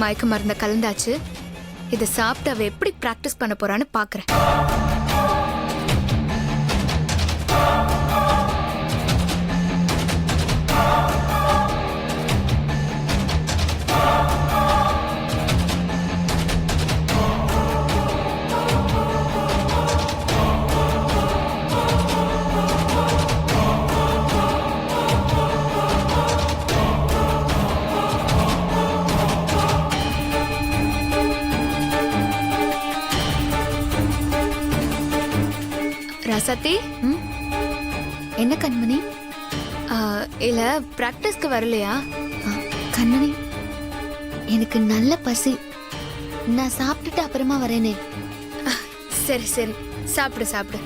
மயக்க மருந்த கலந்தாச்சு. இதை சாப்பிட்டு அவ எப்படி பிராக்டிஸ் பண்ண போறான்னு பாக்குறேன். ராசாத்தி, என்ன கண்மணி? இல்ல பிராக்டிஸ்க்கு வரலையா? கண்மணி, எனக்கு நல்ல பசி. நான் சாப்பிட்டுட்டு அப்புறமா வரேனே. சரி சரி, சாப்பிடு சாப்பிடு.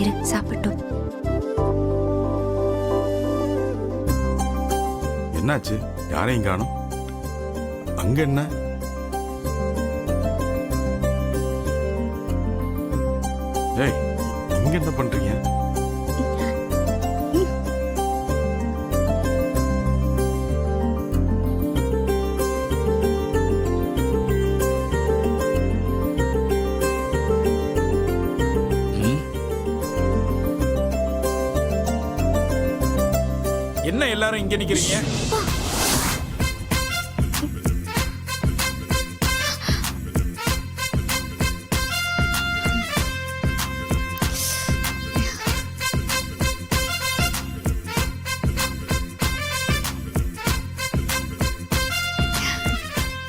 இரு சாப்பிட்டோம். என்னாச்சு? யாரையும் காணோம். அங்க என்ன? ஏய், இங்க என்ன பண்றீங்க? என்ன எல்லாரும் இங்க நிக்கிறீங்க?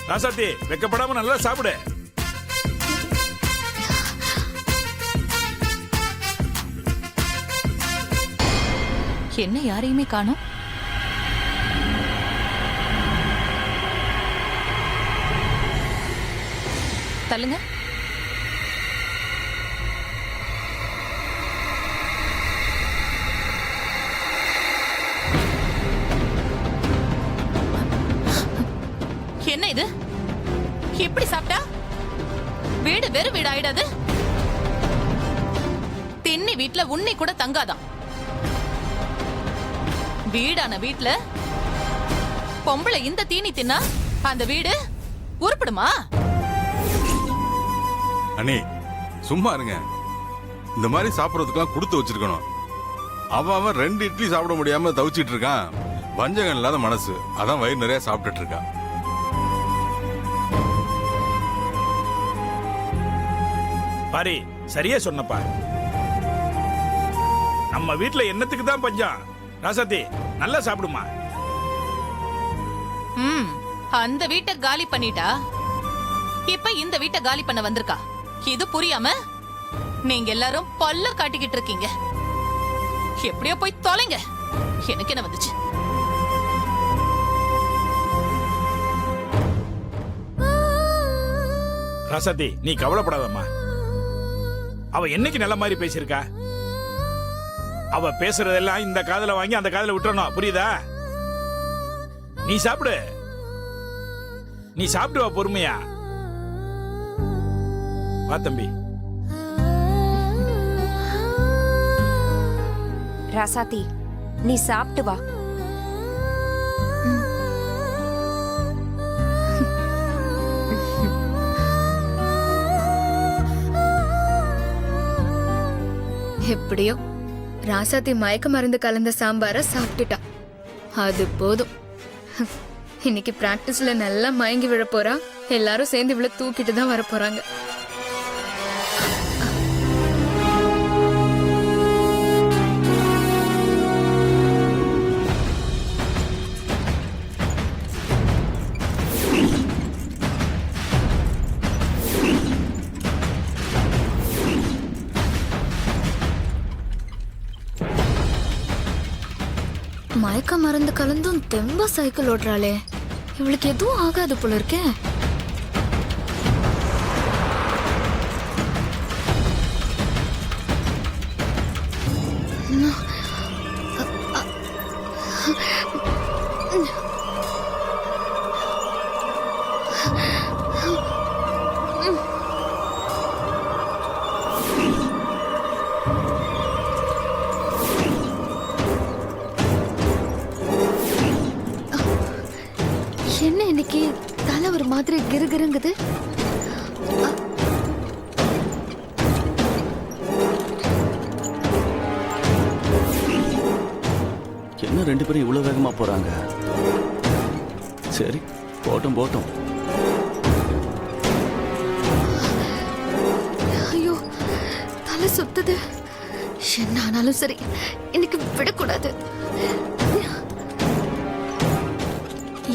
ராசாத்தி, வெக்கப்படாம நல்லா சாப்பிடு. என்ன யாரையுமே காணோம்? தள்ளுங்க. என்ன இது? எப்படி சாப்பிட்டா? வீடு வெறும் வீடு ஆயிடாது? திண்ணி வீட்டுல உன்னை கூட தங்காதான். வீடான வீட்டுல பொம்பளை இந்த தீனி தின்னா அந்த வீடு உருப்படுமா? அண்ணே, சும்மா இருங்க. இந்த மாதிரி சாப்பிடறதுக்கெல்லாம் கொடுத்து வச்சிருக்கணும். அவன் 2 இட்லி சாப்பிட முடியாம தவிச்சிட்டு இருக்கான். வஞ்சகம் இல்லாத மனசு, அதான் வயிறு நிறைய சாப்பிட்டுட்டு இருக்கான். பாரி, சரியா சொன்னப்பா. நம்ம வீட்டுல என்னத்துக்கு தான் பஞ்சம்? ராசாத்தி, நல்லா சாப்பிடுமா. ம் அந்த வீட்டை காலி பண்ணிட்டா இப்ப இந்த வீட்டை காலி பண்ண வந்திருக்கா. இது புரியாம நீங்க எல்லாரும் பல்ல காட்டிக்கிட்டு இருக்கீங்க. எப்படியோ போய் தொலைங்க. எனக்கு என்ன வந்துச்சு? ராசாத்தி, நீ கவலைப்படாதம்மா. அவ என்னைக்கு நல்ல மாதிரி பேசியிருக்கா? அவ பேசுறதெல்லாம் இந்த காதுல வாங்கி அந்த காதுல விட்டுறணும், புரியுதா? நீ சாப்பிடு, நீ சாப்பிட்டு வா பொறுமையா. வா தம்பி. ராசாத்தி, நீ சாப்பிட்டு வா. எப்படியோ ராசாத்தி மயக்க மருந்து கலந்த சாம்பார சாப்பிட்டுட்டா. அது போதும். இன்னைக்கு பிராக்டிஸ்ல நல்லா மயங்கி விழ போறா. எல்லாரும் சேர்ந்து இவ்வளவு தூக்கிட்டு தான் வர போறாங்க. மயக்க மருந்து கலந்தும் தெம்ப சைக்கிள் ஓட்டுறாளே, இவளுக்கு எதுவும் ஆகாது போல இருக்கே. என்ன இன்னைக்கு தலை ஒரு மாதிரி கிருகிருங்குது? என்ன ரெண்டு பேரும் இவ்வளவு வேகமா போறாங்க? சரி, போட்டும் போட்டும். ஐயோ, தலை சுத்துது. என்ன ஆனாலும் சரி, இன்னைக்கு விடக்கூடாது.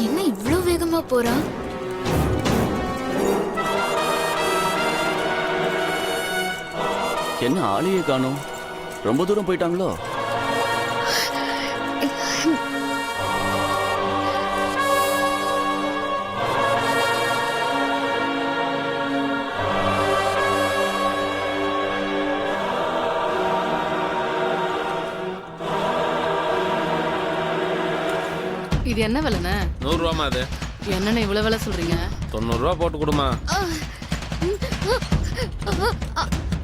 என்ன இவ்ளோ வேகமா போறா? என்ன ஆளையே காணோம்? ரொம்ப தூரம் போயிட்டாங்களோ? இது என்ன விலைண்ணே? 100 ரூபாமா? அது என்னண்ணே இவ்வளவு விலை சொல்றீங்க? 90 ரூபா போட்டு கொடுமா.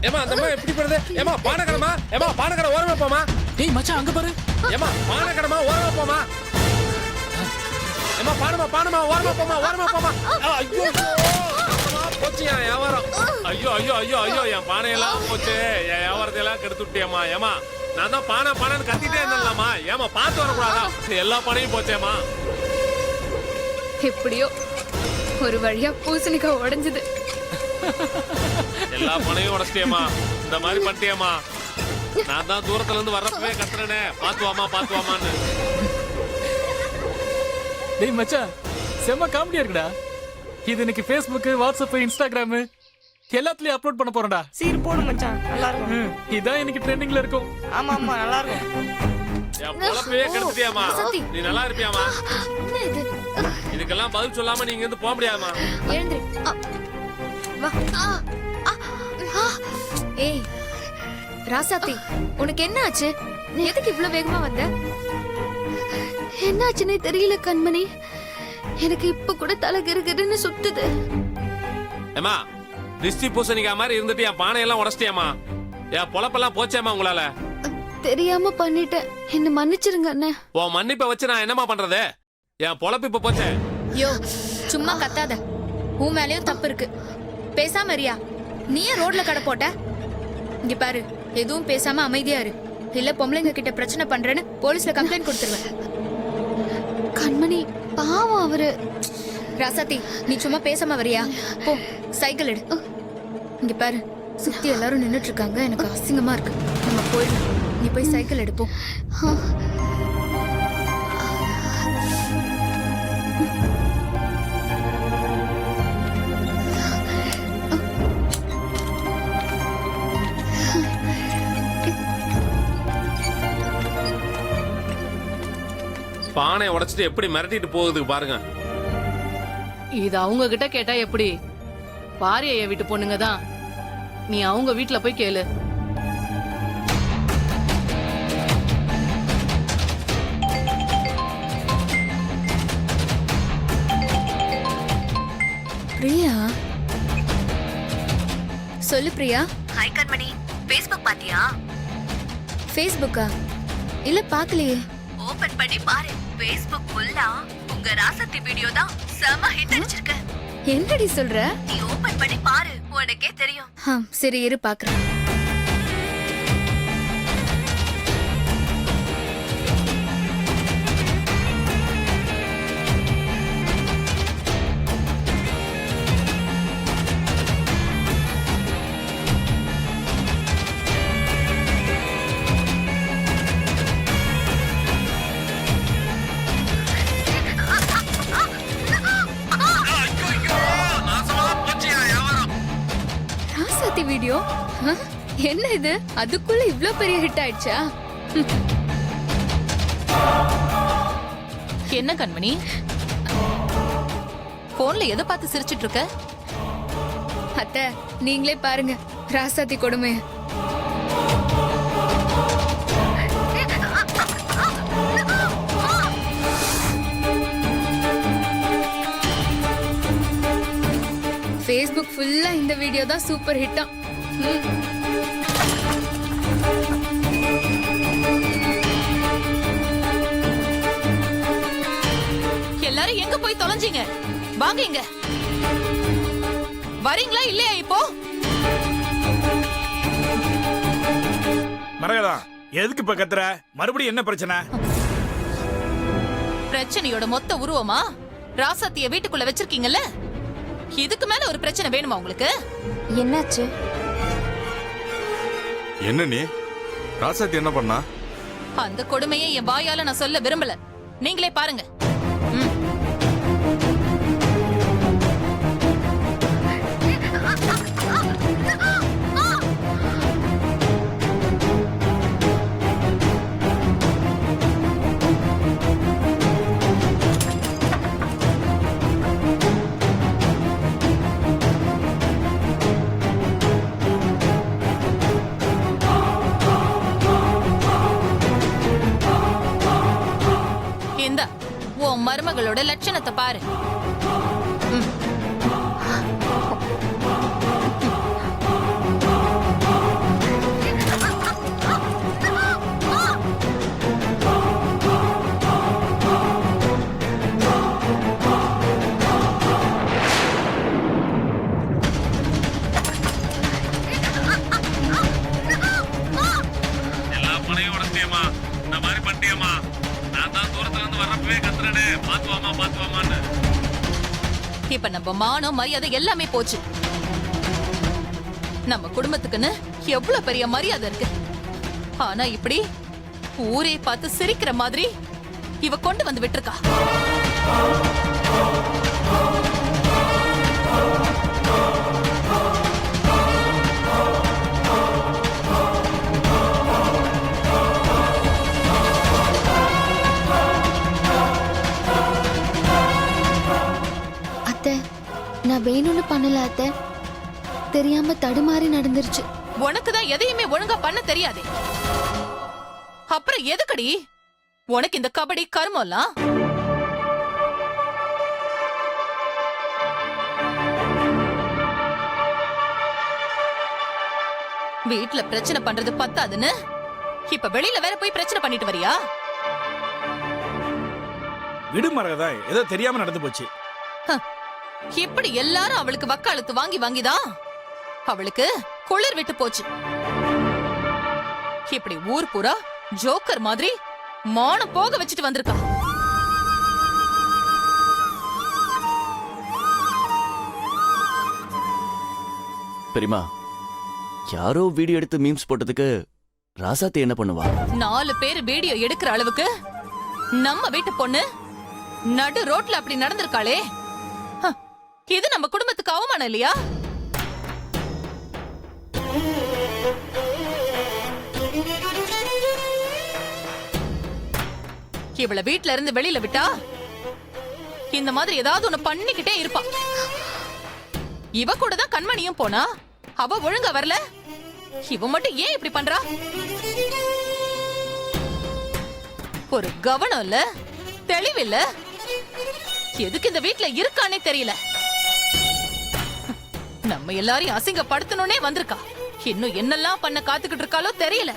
ஏமா அந்த அம்மா எப்படி போறது? ஏமா பானக்கடமா? ஏமா பானக்கட ஓரமா போமா. டேய் மச்சான், அங்க பாரு. ஏமா பானக்கடமா ஓரமா போமா. ஏமா பானமா ஓரமா போமா, ஓரமா போமா. ஐயோ போச்சியா வியாபாரம். ஐயோ ஐயோ ஐயோ ஐயோ, என் பானையெல்லாம் போச்சு. என் வியாபாரத்தை எல்லாம் கெடுத்து விட்டியம்மா. ஏமா நான் தான் பானைன்னு கத்திட்டே இருந்தேன்லாமா. ஏமா பார்த்து வரக்கூடாதா? எல்லா பானையும் போச்சேம்மா. எப்படியோ ஒரு வழியா பூசணிக்காய் உடைஞ்சது. எல்லா பணையும் உடச்சிட்டேமா. இந்த மாதிரி பண்ணிட்டேமா. நான் தான் தூரத்துல இருந்து வர்றப்பவே கத்துறேனே, பாத்துவாமான்னு. டேய் மச்சான், செம்ம காமெடியா இருக்குடா. இது இன்னைக்கு Facebook, WhatsApp, Instagram எல்லாத்துலயும் அப்லோட் பண்ண போறேன்டா. சீர் போடு மச்சான், நல்லா இருக்கும். இதான் இன்னைக்கு ட்ரெண்டிங்ல இருக்கும். ஆமா ஆமா, நல்லா இருக்கும். என் பொழப்பையே கெடுத்துட்டியாமா. நீ நல்லா இருப்பியாமா? என்ன இது? இதுக்கெல்லாம் பதில் சொல்லாம நீங்க இருந்து போக முடியாதுமா. எழுந்திரு. வா. ஏய் ராசாத்தி, உனக்கு என்ன ஆச்சு? நீ எதுக்கு இவ்ளோ வேகமா வந்த? என்னாச்சுன்னே தெரியல கண்மணி. எனக்கு இப்ப கூட தலை கிருகிருன்னு சுத்துது. ஏமா திருஷ்டி பூசணிக்கா மாதிரி இருந்துட்டு என் பானையெல்லாம் உடச்சிட்டியாமா. என் பொழப்பெல்லாம் போச்சேமா உங்களால. தெரியாம பண்ணிட்டேன், என்ன மன்னிச்சிருங்க அண்ணே. உன் மன்னிப்பை வச்சு நான் என்னமா பண்றது? என் பொழப்பு இப்ப போச்சே. யோ சும்மா கத்தாத. உன் மேலயும் தப்பு இருக்கு. பேசாம இருயா. நீ ஏன் ரோட்ல கடை போட்ட? இங்க பாரு, எதுவும் பேசாம அமைதியா இரு. இல்ல பொம்பளைங்க கிட்ட பிரச்சனை பண்றேன்னு போலீஸ்ல கம்ப்ளைண்ட் கொடுத்துருவேன். கண்மணி பாவம் அவரு. ராசாத்தி, நீ சும்மா பேசாம வரியா? போ சைக்கிள் எடு. இங்க பாரு, சுத்தி எல்லாரும் நின்னுட்டு இருக்காங்க. எனக்கு அசிங்கமா இருக்கு. நம்ம போயிடலாம். நீ போய் சைக்கிள் எடுப்போம். பானையை உடைச்சிட்டு எப்படி மிரட்டிட்டு போகுது பாருங்க. இது அவங்க கிட்ட கேட்டா எப்படி? பாரிய வீட்டு பொண்ணுங்க தான். நீ அவங்க வீட்ல போய் கேளு. பிரியா, சொல்லு பிரியா. ஹாய் கண்மணி, ஃபேஸ்புக் பாத்தியா? ஃபேஸ்புக்கா? இல்ல பார்க்கலையே. ஓபன் பண்ணி பாரு. ஃபேஸ்புக் ஃபுல்லா உங்க ராசத்தி வீடியோ தான் செம ஹிட் அடிச்சிருக்க. என்னடி சொல்ற? நீ ஓபன் பண்ணி பாரு, உனக்கே தெரியும். சரி இரு பாக்குறேன். ராசாத்தி வீடியோ? என்ன இது? அதுக்குள்ள இவ்ளோ பெரிய ஹிட் ஆயிடுச்சா? என்ன கண்மணி, போன்ல எதை பார்த்து சிரிச்சிட்டு இருக்க? அத்தை, நீங்களே பாருங்க ராசாத்தி கொடுமை. ஃபேஸ்புக் ஃபுல்லா இந்த வீடியோ தான் சூப்பர் ஹிட்டா. எல்லாரும் எங்க போய் தொலைஞ்சீங்க? வாங்க இங்க. வரீங்களா இல்லையா இப்போ? மரகதா, எதுக்கு இப்ப கத்துற? மறுபடியும் என்ன பிரச்சனை? பிரச்சனையோட மொத்த உருவமா ராசாத்திய வீட்டுக்குள்ள வச்சிருக்கீங்கல்ல, இதுக்கு மேல ஒரு பிரச்சனை வேணுமா உங்களுக்கு? என்னாச்சு? என்ன நீ? ராசாத்தி என்ன பண்ணா? அந்த கொடுமையை என் வாயால நான் சொல்ல விரும்பல, நீங்களே பாருங்க. இந்த உன் மருமகளோட லட்சணத்தை பாரு. எல்லா பணையும் உடைச்சிட்டியம்மா, இந்த மாதிரி பண்ணிட்டியம்மா. நான் தான் தூரத்துல இருந்து வர்றப்பவே கத்துறேனே, பாத்துவாமா பாத்துவாமான்னு. இப்ப நம்ம மானம் மரியாதை எல்லாமே போச்சு. நம்ம குடும்பத்துக்குன்னு எவ்வளவு பெரிய மரியாதை இருக்கு. ஆனா இப்படி ஊரே பார்த்து சிரிக்கிற மாதிரி இவ கொண்டு வந்து விட்டுருக்கா. நான் வேணும்னு பண்ணல அத்தை, தெரியாம தடுமாறி நடந்துருச்சு. உனக்கு தான் எதையுமே ஒழுங்கா பண்ண தெரியாதே, அப்புறம் எதுக்கடி உனக்கு இந்த கபடி கர்மம்லாம்? வீட்ல பிரச்சனை பண்றது பத்தாதுன்னு இப்ப வெளியில வேற போய் பிரச்சனை பண்ணிட்டு வரியா? விடு மரகதா, ஏதோ தெரியாம நடந்து போச்சு. இப்படி எல்லாரும் அவளுக்கு வக்காலத்து வாங்கி வாங்கிதான் அவளுக்கு குளிர் விட்டு போச்சு. இப்படி ஊர் பூரா ஜோக்கர் மாதிரி மானம் போக வச்சுட்டு வந்திருக்கா. பெரியமா, யாரோ வீடியோ எடுத்து மீம்ஸ் போட்டதுக்கு ராசாத்தி என்ன பண்ணுவா? 4 பேர் வீடியோ எடுக்கிற அளவுக்கு நம்ம வீட்டு பொண்ணு நடு ரோட்ல அப்படி நடந்திருக்காளே, இது நம்ம குடும்பத்துக்கு அவமானம் இல்லையா? இவள வீட்ல இருந்து வெளியில விட்டா இந்த மாதிரி ஏதாவது ஒண்ணு பண்ணிக்கிட்டே இருப்பா. இவ கூட தான் கண்மணியும் போனா, அவ ஒழுங்கா வரல. இவ மட்டும் ஏன் இப்படி பண்றா? ஒரு கவனம் இல்ல, தெளிவில்ல. எதுக்கு இந்த வீட்ல இருக்கானே தெரியல. நம்ம எல்லாரையும் அசிங்கப்படுத்தணும்னே வந்திருக்கா. இன்னும் என்னெல்லாம் பண்ண காத்துக்கிட்டு இருக்காளோ தெரியல.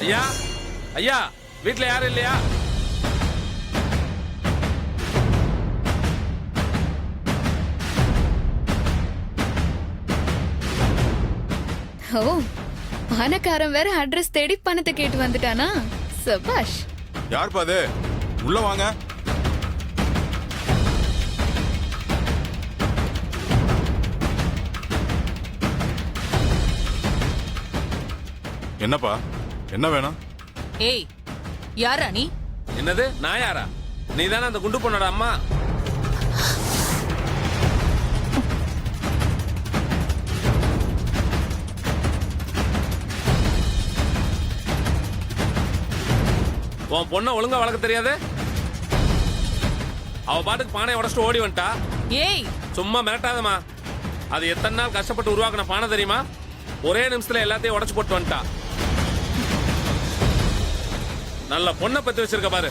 ஐயா ஐயா, வீட்ல யாரும் இல்லையா? ஓ, பணக்காரன் வேற அட்ரஸ் தேடி பணத்தை கேட்டு வந்துட்டானா? சபாஷ். யாருப்பா அது? உள்ள வாங்க. என்னப்பா, என்ன வேணும்? ஏய், யாரா நீ? என்னது, நான் யாரா? நீ தானே அந்த குண்டு பொண்ணோட அம்மா? உன் பொண்ணை ஒழுங்கா வளர்க்க தெரியாது? அவ பாட்டுக்கு பானையை உடச்சிட்டு ஓடி வந்துட்டா. ஏய், சும்மா மிரட்டாதம்மா. அது எத்தனை நாள் கஷ்டப்பட்டு உருவாக்கின பானை தெரியுமா? ஒரே நிமிஷத்துல எல்லாத்தையும் உடச்சு போட்டு வந்துட்டா. நல்ல பொண்ணை பத்தி வச்சிருக்க பாரு.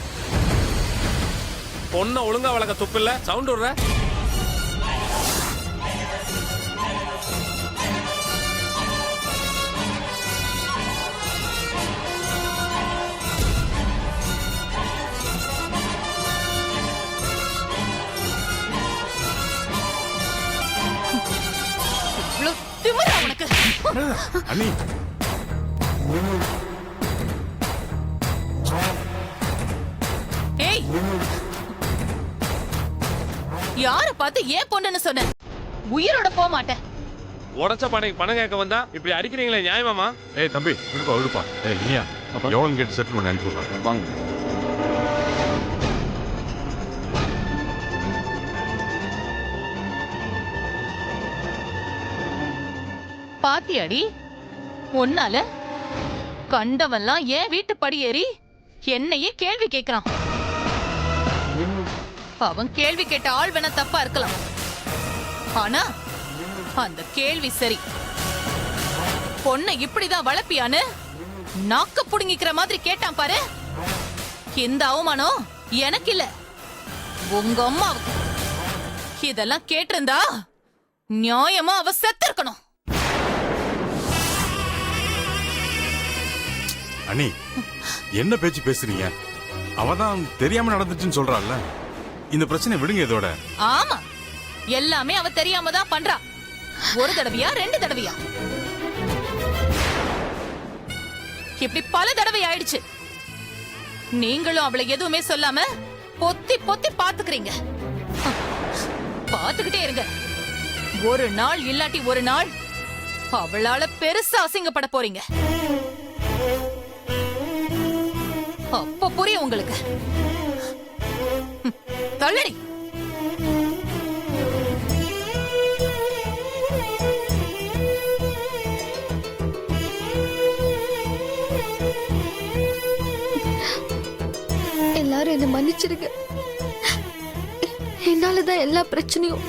பொண்ணை ஒழுங்கா வளர்க்க துப்பு இல்ல, சவுண்ட் விடுற. இவ்வளவு திமிரா உனக்கு? அண்ணி, ஏய், யார பார்த்து ஏன் பொண்ணுன்னு சொன்ன? உயிரோட போக மாட்டேன். உடச்ச பானைக்கு பணம் கேட்க வந்தா இப்படி அடிக்கிறீங்களே, நியாயமாமா? ஏய் தம்பி, விடுப்பா விடுப்பா. ஏய் இனியா, எவ்வளவு கேட்டு செட்டில் பண்ணி அனுப்பிடுறேன். வாங்க. பாத்தியாடி, உன்னால கண்டவன்லாம் ஏன் வீட்டு படி ஏறி என்னையே கேள்வி கேட்கிறான். அவன் கேள்வி கேட்ட ஆள் வேணா தப்பா இருக்கலாம், ஆனா அந்த கேள்வி சரி. பொண்ணை இப்படிதான் வளர்ப்பியான்னு நாக்க புடுங்கிக்கிற மாதிரி கேட்டான் பாரு. இந்த அவமானம் எனக்கு இல்ல, உங்க அம்மாவுக்கு. இதெல்லாம் கேட்டிருந்தா நியாயமா அவ செத்து இருக்கணும். அண்ணி, என்ன பேச்சு பேசுறீங்க? அவதான் தெரியாம நடந்துச்சுன்னு சொல்றாள்ல. இந்த பிரச்சனை விடுங்க இதோட. ஆமா, எல்லாமே அவ தெரியாம தான் பண்றா. ஒரு தடவையா, 2 தடவையா? இப்படி பல தடவை ஆயிடுச்சு. நீங்களும் அவளை எதுவுமே சொல்லாம பொத்தி பொத்தி பாத்துக்கிறீங்க. பாத்துக்கிட்டே இருங்க. ஒரு நாள் இல்லாட்டி ஒரு நாள் அவளால பெருசா அசிங்கப்பட போறீங்க. அப்ப புரியும் உங்களுக்கு. தள்ளடி. எல்லாரும் என்ன மன்னிச்சிருங்க. என்னாலதான் எல்லா பிரச்சனையும்.